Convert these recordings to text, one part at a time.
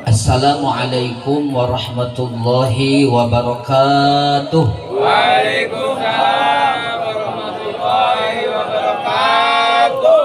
Assalamualaikum warahmatullahi wabarakatuh. Waalaikumsalam warahmatullahi wabarakatuh.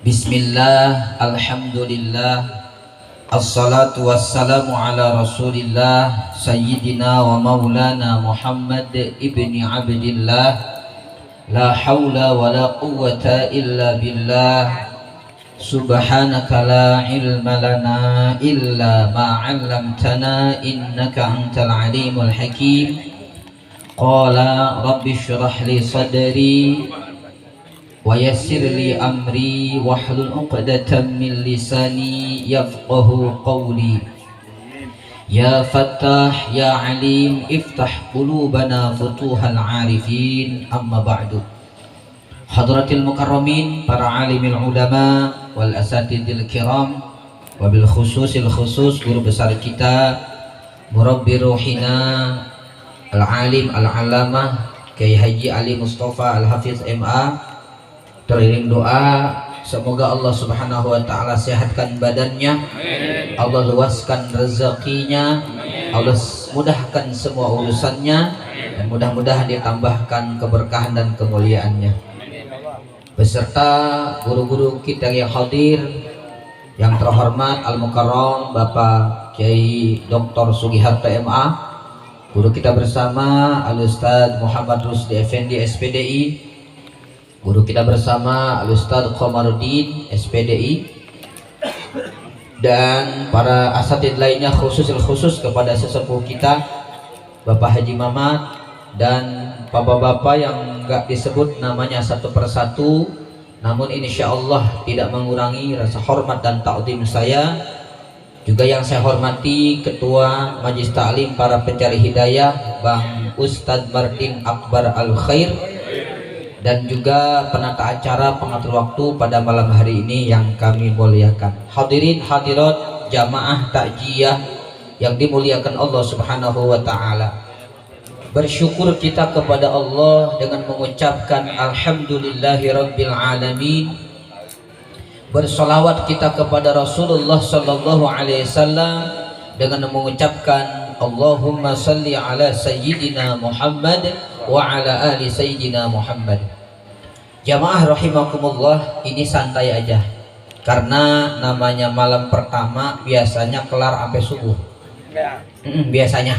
Bismillah, alhamdulillah, assalatu wassalamu ala rasulillah sayyidina wa maulana Muhammad ibni abdillah. La hawla wa la quwwata illa billah. Subhanaka la ilma lana illa ma 'allamtana innaka antal alimul hakim. Qala rabbi shrah li sadri wa yassir li amri wahlul 'uqdatam min lisani yafqahu qawli. Ya Fattah ya Alim iftah qulubana futuhal arifin. Amma ba'du. Hadratil mukarramin, para alimil ulama wal asatidil kiram, wabil khususil khusus guru besar kita, murabbi ruhina al-alim al-alamah Kiai Haji Ali Mustafa Al-Hafiz MA. Teriring doa semoga Allah subhanahu wa ta'ala sehatkan badannya, Allah luaskan rezekinya, Allah mudahkan semua urusannya, dan mudah-mudahan ditambahkan keberkahan dan kemuliaannya. Beserta guru-guru kita yang hadir, yang terhormat Al-Mukarram Bapak Kiai Dr. Sugiharto MA, guru kita bersama Al-Ustadz Muhammad Rusdi Effendi SPDI, guru kita bersama Al-Ustadz Khomaruddin SPDI, dan para asatid lainnya, khusus kepada sesepuh kita Bapak Haji Mamat dan bapak-bapak yang enggak disebut namanya satu persatu, namun insya Allah tidak mengurangi rasa hormat dan ta'zim saya. Juga yang saya hormati Ketua Majelis Ta'lim para pencari hidayah Bang Ustadz Martin Akbar Al-Khair, dan juga penata acara pengatur waktu pada malam hari ini yang kami muliakan. Hadirin hadirat jamaah takjiyah yang dimuliakan Allah subhanahu wa ta'ala. Bersyukur kita kepada Allah dengan mengucapkan alhamdulillahi rabbil alamin. Bersolawat kita kepada Rasulullah sallallahu alaihi wasallam dengan mengucapkan Allahumma salli ala sayyidina Muhammad wa ala ali sayyidina Muhammad. Jamaah rahimakumullah, ini santai aja karena namanya malam pertama biasanya kelar sampai subuh. Biasanya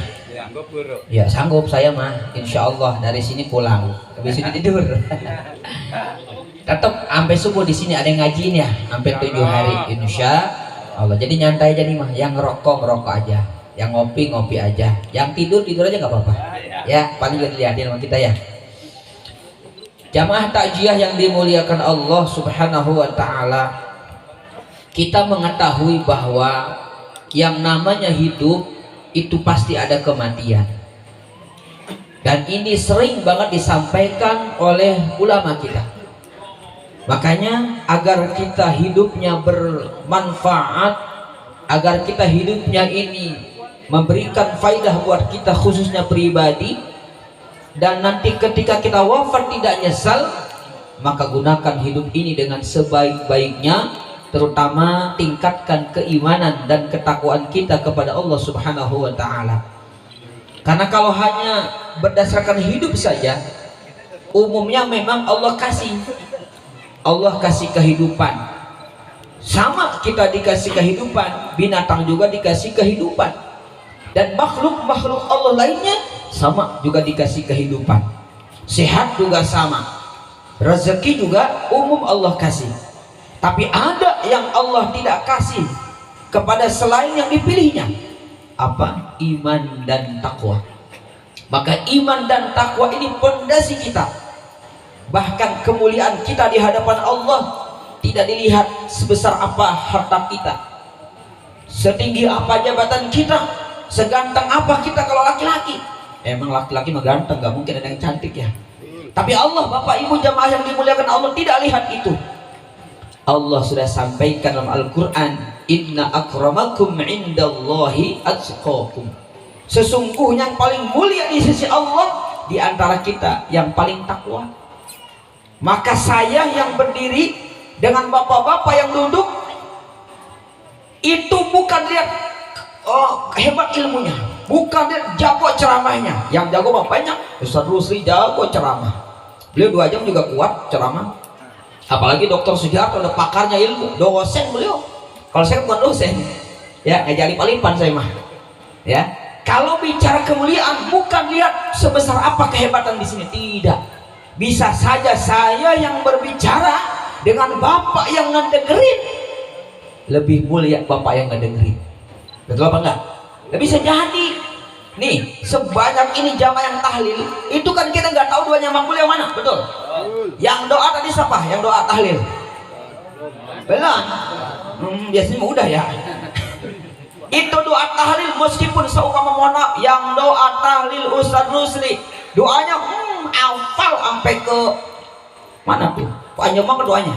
ya sanggup saya mah, insya Allah dari sini pulang habis ini tidur. Tetap sampai subuh di sini ada yang ngajiin ya sampai 7 hari insya Allah. Jadi nyantai aja nih mah, yang ngerokok aja, yang ngopi aja, yang tidur aja nggak apa-apa ya, paling gak dilihatin sama kita ya. Jamaah takjiyah yang dimuliakan Allah subhanahu wa ta'ala, kita mengetahui bahwa yang namanya hidup itu pasti ada kematian, dan ini sering banget disampaikan oleh ulama kita. Makanya agar kita hidupnya bermanfaat, agar kita hidupnya ini memberikan faidah buat kita khususnya pribadi, dan nanti ketika kita wafat tidak nyesal, maka gunakan hidup ini dengan sebaik-baiknya, terutama tingkatkan keimanan dan ketakwaan kita kepada Allah subhanahu wa ta'ala. Karena kalau hanya berdasarkan hidup saja, umumnya memang Allah kasih kehidupan. Sama kita dikasih kehidupan, binatang juga dikasih kehidupan, dan makhluk-makhluk Allah lainnya sama juga dikasih kehidupan. Sehat juga sama, rezeki juga umum Allah kasih. Tapi ada yang Allah tidak kasih kepada selain yang dipilihnya. Apa? Iman dan takwa. Maka iman dan takwa ini pondasi kita. Bahkan kemuliaan kita di hadapan Allah tidak dilihat sebesar apa harta kita, setinggi apa jabatan kita, seganteng apa kita kalau laki-laki. Emang laki-laki mah ganteng, gak mungkin ada yang cantik ya. Tapi Allah, Bapak Ibu jamaah yang dimuliakan Allah, tidak lihat itu. Allah sudah sampaikan dalam Al-Quran, inna akramakum indallahi atqakum. Sesungguhnya yang paling mulia di sisi Allah di antara kita yang paling takwa. Maka saya yang berdiri dengan bapak-bapak yang duduk, Itu bukan lihat hebat ilmunya, bukan lihat jago ceramahnya. Yang jago mah banyak. Ustaz Rusli jago ceramah, beliau 2 jam juga kuat ceramah. Apalagi Dr. Sugiharto udah pakarnya ilmu, dosen beliau. Kalau saya bukan dosen ya, ngajari palipan saya mah ya. Kalau bicara kemuliaan bukan lihat sebesar apa kehebatan di sini, tidak. Bisa saja saya yang berbicara dengan bapak yang ngedengerin lebih mulia bapak yang ngedengerin. Betul apa enggak? Bisa jadi. Nih, sebanyak ini jamaah yang tahlil, itu kan kita nggak tahu doanya Mang Bul yang mana, betul? Yang doa tadi siapa? Yang doa tahlil? Belum. Biasanya mudah ya. Itu doa tahlil meskipun seumpama mohon maaf, yang doa tahlil Ustaz Rusli, doanya hafal sampai ke mana tuh? Panjang banget doanya.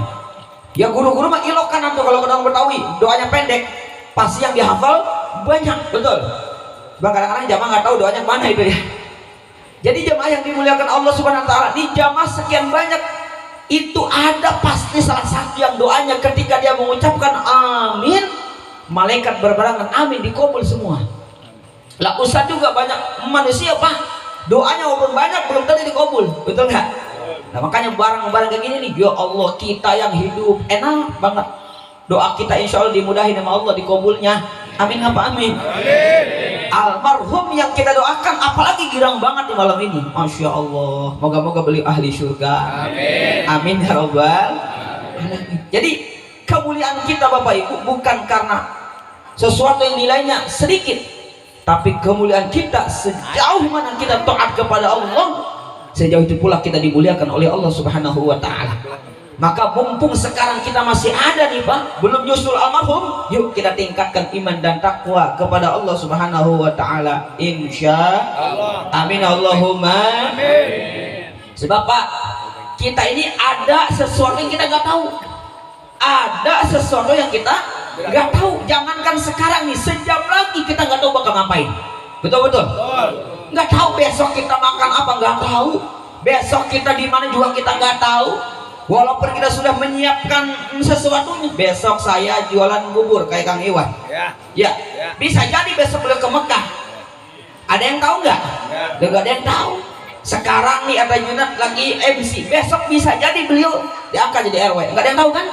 Ya guru-guru mah ilokan tuh kalau orang Betawi, doanya pendek, pasti yang dihafal banyak, betul? Bang, kadang-kadang jamaah nggak tahu doanya mana itu ya. Jadi jamaah yang dimuliakan Allah Subhanahu Wa Taala, di jamaah sekian banyak itu ada pasti salah satu yang doanya ketika dia mengucapkan amin, malaikat berbarengan amin, dikabul semua. Lah Ustaz juga banyak manusia pak, doanya walaupun banyak belum tentu dikabul, betul nggak? Nah makanya barang-barang kayak gini nih, ya Allah kita yang hidup enak banget, doa kita insya Allah dimudahin sama Allah, dikabulnya. Amin apa amin? Amin. Almarhum yang kita doakan apalagi girang banget di malam ini, Masya Allah, moga-moga beliau ahli surga. Amin. Amin ya Rabbal alamin. Jadi kemuliaan kita Bapak Ibu bukan karena sesuatu yang nilainya sedikit, tapi kemuliaan kita sejauh mana kita taat kepada Allah, sejauh itu pula kita dimuliakan oleh Allah Subhanahu Wa Taala. Maka mumpung sekarang kita masih ada nih Pak, belum nyusul almarhum, yuk kita tingkatkan iman dan takwa kepada Allah Subhanahu Wa Taala, insya Allah. Amin Allahumma amin. Sebab Pak, kita ini ada sesuatu yang kita nggak tahu, ada sesuatu yang kita nggak tahu. Jangankan sekarang nih, sejam lagi kita nggak tahu bakal ngapain, betul. Nggak tahu besok kita makan apa, nggak tahu besok kita di mana juga kita nggak tahu. Walaupun kita sudah menyiapkan sesuatunya, besok saya jualan bubur kayak Kang Iwan. Ya. Bisa jadi besok beliau ke Mekah. Ada yang tahu nggak? Nggak ada yang tahu. Sekarang nih ada Yunat lagi MC, besok bisa jadi beliau diangkat jadi RW. Nggak ada yang tahu kan?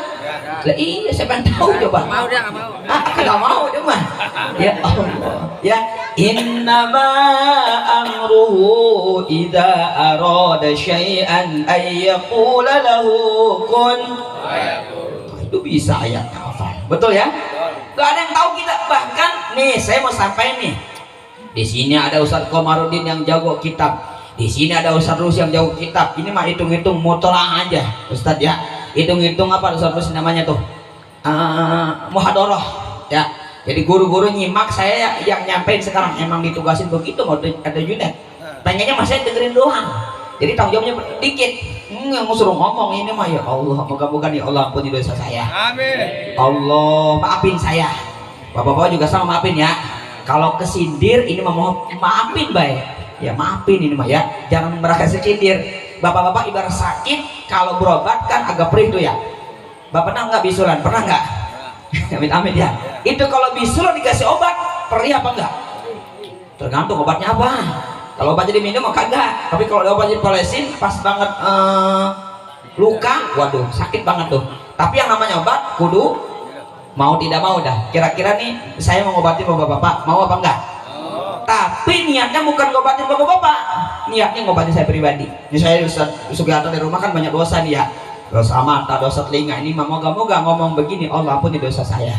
Lah iya, siapa yang tahu coba? Mau dia nggak mau. Nggak mau dia mah. Ya Allah. Ya, innama amruhu idza arada syai'an ay yaqula lahu kun fayakun. Itu bisa ayat hafal. Betul ya? Nggak ada yang tahu kita. Bahkan nih saya mau sampaikan nih. Di sini ada Ustaz Komarudin yang jago kitab. Di sini ada Ustaz Rus yang jago kitab. Ini mah hitung-hitung motolah aja, Ustaz ya. Hitung-hitung apa Ustaz Rus namanya tuh? Muhadharah ya. Jadi guru-guru nyimak, saya yang nyampein sekarang emang ditugasin begitu, mau ada unit. Pengennya mas saya dengerin doang. Jadi tanggung jawabnya dikit. Yang suruh ngomong ini mah ya Allah, moga-moga nih Allah ampuni dosa saya. Amin. Allah maafin saya. Bapak-bapak juga sama maafin ya. Kalau kesindir ini mah maafin baik. Ya maafin ini mah ya. Jangan merasa kesindir. Bapak-bapak ibarat sakit, kalau berobat kan agak perih tuh ya. Bapak pernah nggak bisulan? Pernah nggak? Amit-amit ya. Itu kalau bisul dikasih obat, perih apa enggak? Tergantung obatnya apa. Kalau obatnya diminum mah kagak. Tapi kalau obatnya dipolesin pas banget luka, waduh sakit banget tuh. Tapi yang namanya obat kudu mau tidak mau dah. Kira-kira nih saya mau ngobatin bapak-bapak, mau apa enggak? Tapi niatnya bukan ngobatin bapak-bapak, niatnya ngobatin saya pribadi. Ini saya Ustaz Sugiharto di rumah kan banyak dosa nih ya. Dosa mata, dosa telinga. Ini moga-moga ngomong begini, Allah ampuni dosa saya.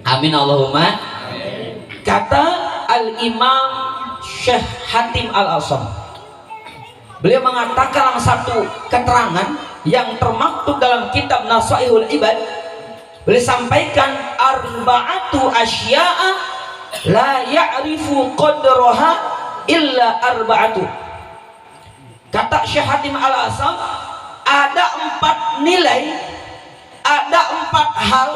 Amin Allahumma amin. Kata Al-Imam Syekh Hatim Al-Asam, beliau mengatakan dalam satu keterangan yang termaktub dalam kitab Nasaihul Ibad, beliau sampaikan arba'atu asya'a la ya'rifu qadraha illa arba'atu. Kata Syekh Hatim Al-Asam, ada 4 nilai, ada 4 hal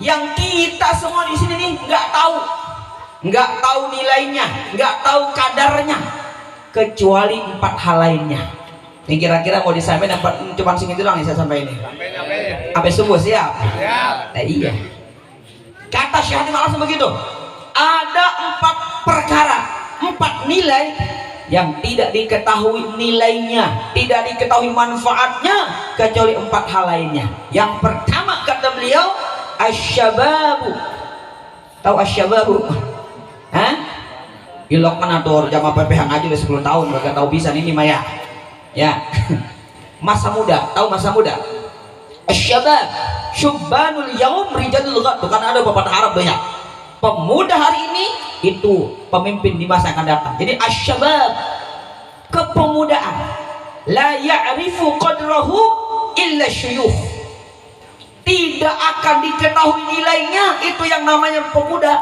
yang kita semua di sini nih nggak tahu nilainya, nggak tahu kadarnya, kecuali 4 hal lainnya. Ini kira-kira mau disampaikan cuma segitu doang nih saya sampaikan ini. Sampai subuh siap? Siap. Nah, iya. Kata Syekh Hadim Al-Asam begitu. Ada 4 perkara, 4 nilai yang tidak diketahui nilainya, tidak diketahui manfaatnya kecuali 4 hal lainnya. Yang pertama kata beliau, asyababu. Tahu asyababu? Hah? Ilok mana tuh jamaah PPH ngaji udah 10 tahun gak tahu bisa ini Maya. Ya. Masa muda, tahu masa muda? Asyabab, syubbanul yaum rijalul ghad. Kan ada pepatah Arab banyak. Pemuda hari ini itu pemimpin di masa akan datang. Jadi asyabab, kepemudaan. La ya'rifu qadrahu illa syuyukh. Tidak akan diketahui nilainya itu yang namanya pemuda.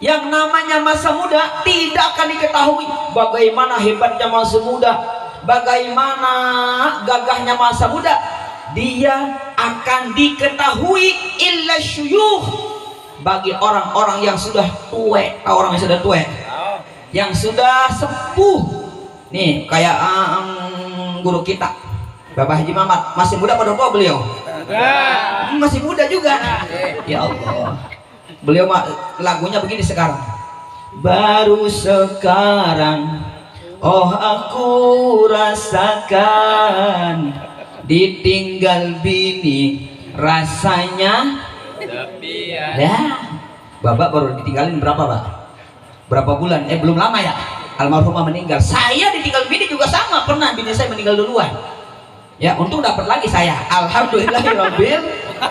Yang namanya masa muda tidak akan diketahui bagaimana hebatnya masa muda, bagaimana gagahnya masa muda. Dia akan diketahui illa syuyukh, bagi orang-orang yang sudah tua. Orang yang sudah tua, yang sudah sepuh. Nih kayak guru kita Bapak Haji Mamat, masih muda pada tua beliau? Masih muda juga. Ya Allah, beliau lagunya begini sekarang. Baru sekarang oh aku rasakan, ditinggal bini rasanya dah. Bapak baru ditinggalin berapa Pak? Berapa bulan? Belum lama ya almarhumah meninggal. Saya ditinggal bini juga sama, pernah bini saya meninggal duluan. Ya untung dapat lagi saya, alhamdulillahirabbil.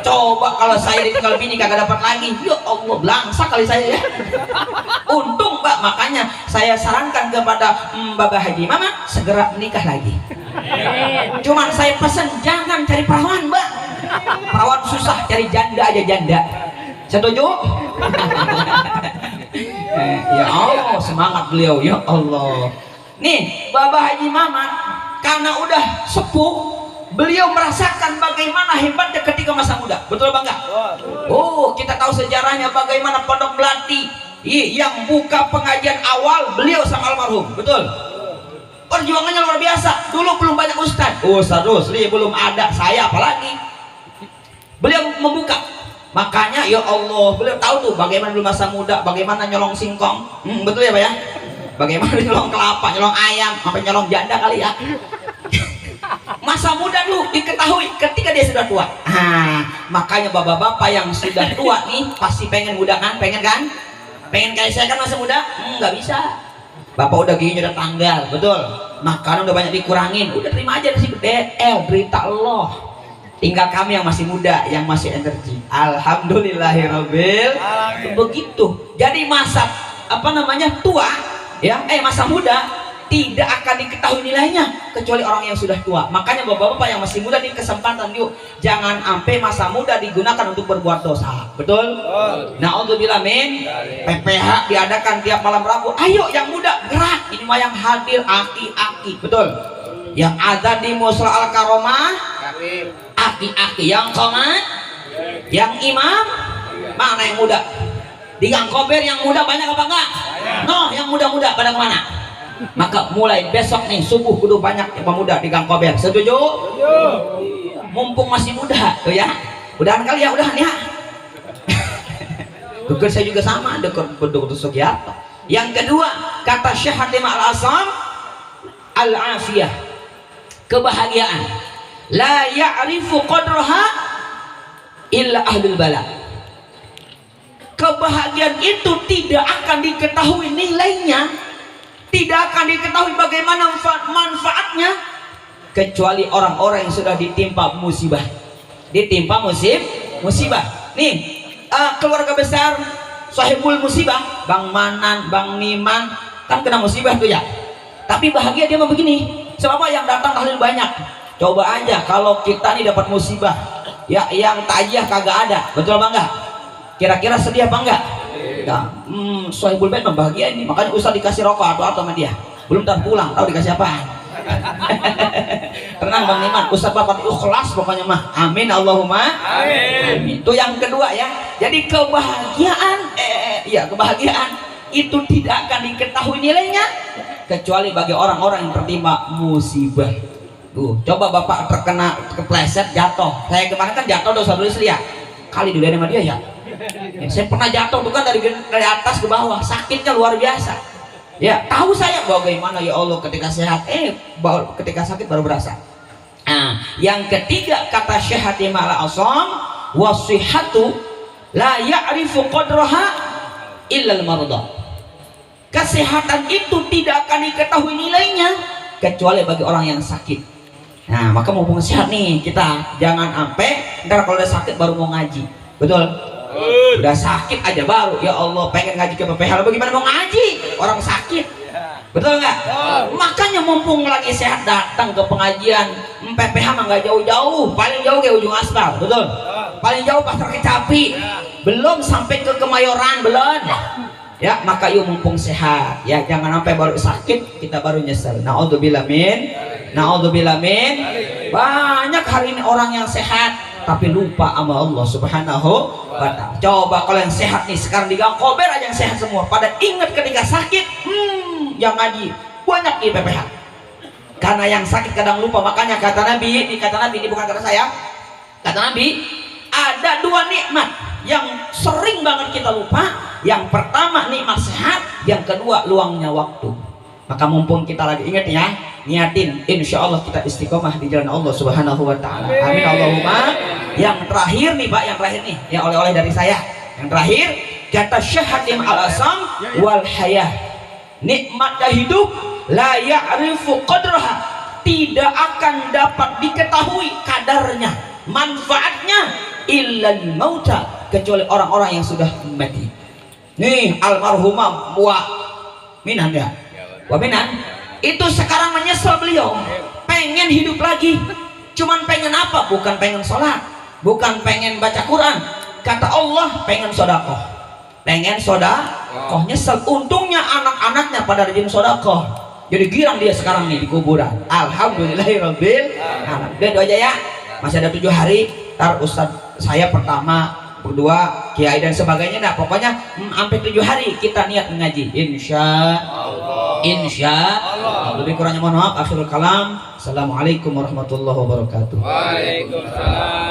Coba kalau saya ditinggal bini kagak dapat lagi, ya Allah belangsa kali saya ya. Untung Mbak, makanya saya sarankan kepada Bapak Haji Mama segera menikah lagi. Cuman saya pesan jangan cari perawan Mbak, perawan susah, cari janda aja janda. Setuju? Ya Allah, semangat beliau, ya Allah. Nih Bapak Haji Mama karena udah sepuh, beliau merasakan bagaimana hebatnya ketika masa muda. Betul Bang enggak? Oh, kita tahu sejarahnya bagaimana Pondok Melati yang buka pengajian awal beliau sama almarhum. Betul? Perjuangannya luar biasa. Dulu belum banyak ustaz. Ustaz Rusli belum ada, saya apalagi. Beliau membuka. Makanya ya Allah, beliau tahu tuh bagaimana dulu masa muda, bagaimana nyolong singkong. Betul ya Pak ya? Bagaimana nyolong kelapa, nyolong ayam, sampai nyolong janda kali ya. Masa muda dulu diketahui ketika dia sudah tua. Makanya bapak-bapak yang sudah tua nih pasti pengen muda kan? Pengen kan? Pengen kayak saya kan masa muda? Nggak bisa. Bapak udah giginya udah tanggal, betul. Makanan udah banyak dikurangin, udah terima aja sih DL, berita Allah. Tinggal kami yang masih muda, yang masih energi. Alhamdulillahirabbil. Begitu. Jadi masa tua ya, masa muda tidak akan diketahui nilainya kecuali orang yang sudah tua. Makanya bapak-bapak yang masih muda, di kesempatan yuk jangan sampai masa muda digunakan untuk berbuat dosa. Betul? Na'udzubillah min. PPH diadakan tiap malam Rabu. Ayo yang muda gerak. Ini mah yang hadir aki-aki. Betul? Yang ada di Musra Al-Karomah aki-aki, yang komat, yang imam, mana yang muda? Di Gang Kober yang muda banyak apa enggak? No, yang muda-muda pada kemana? Maka mulai besok nih subuh kudu banyak yang pemuda di Gang Kober. Setuju? Mumpung masih muda tuh ya. Udahan kali ya, udahan ya. Dukun saya juga sama, dukun Sugiarto. Yang kedua, kata Syekh Hadim Al-Asam, al-afiyah, kebahagiaan. La ya'rifu qadraha illa ahlul bala. Kebahagiaan itu tidak akan diketahui nilainya, tidak akan diketahui bagaimana manfaatnya kecuali orang-orang yang sudah ditimpa musibah. Ditimpa musibah. Nih, keluarga besar sahibul musibah, Bang Manan, Bang Niman kan kena musibah tuh ya. Tapi bahagia dia mah begini. Sebab yang datang tahlil banyak. Coba aja kalau kita nih dapat musibah, ya yang takziah kagak ada, betul apa enggak? Kira-kira sedih apa enggak? Nah, Sohibul Bait membahagia ini, makanya Ustaz dikasih rokok atau sama dia. Belum tar pulang, tahu dikasih apa? Tenang Bang Iman, Ustaz Bapak ikhlas pokoknya mah. Amin Allahumma. Amin. Itu yang kedua ya. Jadi kebahagiaan, kebahagiaan itu tidak akan diketahui nilainya kecuali bagi orang-orang yang tertimpa musibah. Coba Bapak terkena kepleset jatuh. Saya kemarin kan jatuh dosa dulu ya. Kali dulu sama dia ya. Ya, saya pernah jatuh tuh kan dari atas ke bawah, sakitnya luar biasa. Ya, tahu saya bagaimana ya Allah ketika sehat, ketika sakit baru berasa. Nah, yang ketiga kata Syekh Hatim Al-Asam, wasihatu la ya'rifu qadraha illa al-marda. Kesehatan itu tidak akan diketahui nilainya kecuali bagi orang yang sakit. Nah, maka mumpung sehat nih kita, jangan sampai ntar kalau udah sakit baru mau ngaji. Betul? Udah sakit aja baru, ya Allah pengen ngaji ke PPH, bagaimana mau ngaji orang sakit? Betul nggak? Makanya mumpung lagi sehat datang ke pengajian. PPH mah nggak jauh-jauh, paling jauh ke ujung aspal, betul? Paling jauh Pasar Kecapi, belum sampai ke Kemayoran, belum. Ya, maka yuk mumpung sehat, ya jangan sampai baru sakit kita baru nyesel. Naudzubillah min. Banyak hari ini orang yang sehat tapi lupa sama Allah Subhanahu wa ta'ala. Coba kalau yang sehat nih sekarang di Gang Kober aja yang sehat semua, pada ingat ketika sakit, yang ngaji banyak di PPH. Karena yang sakit kadang lupa, makanya kata Nabi ini bukan kata saya. Kata Nabi, ada dua nikmat yang sering banget kita lupa. Yang pertama nikmat sehat, yang kedua luangnya waktu. Maka mumpung kita lagi ingat ya, niatin insya Allah kita istiqomah di jalan Allah Subhanahu wa ta'ala. Amin Allahumma. Yang terakhir nih Pak, yang terakhir nih, yang oleh-oleh dari saya. Yang terakhir kata Syekh Hatim Al-Asam, wal hayah, nikmatnya hidup la ya'rifu qadraha, tidak akan dapat diketahui kadarnya, manfaatnya illal mauta, kecuali orang-orang yang sudah mati. Nih almarhumah Wa Minan ya, Wa Minan itu sekarang menyesal, beliau pengen hidup lagi, cuman pengen apa? Bukan pengen sholat, bukan pengen baca Quran, kata Allah pengen sodakoh, nyesel. Untungnya anak-anaknya pada rajin sodakoh, jadi girang dia sekarang nih di kuburan. Alhamdulillahirabbil alamin. Udah aja ya, masih ada 7 hari. Ntar Ustadz saya pertama, kedua, kiai dan sebagainya. Nah pokoknya sampai 7 hari kita niat mengaji. Insya Allah. Lebih kurangnya mohon maaf. Akhirul kalam. Assalamualaikum warahmatullahi wabarakatuh. Waalaikumsalam.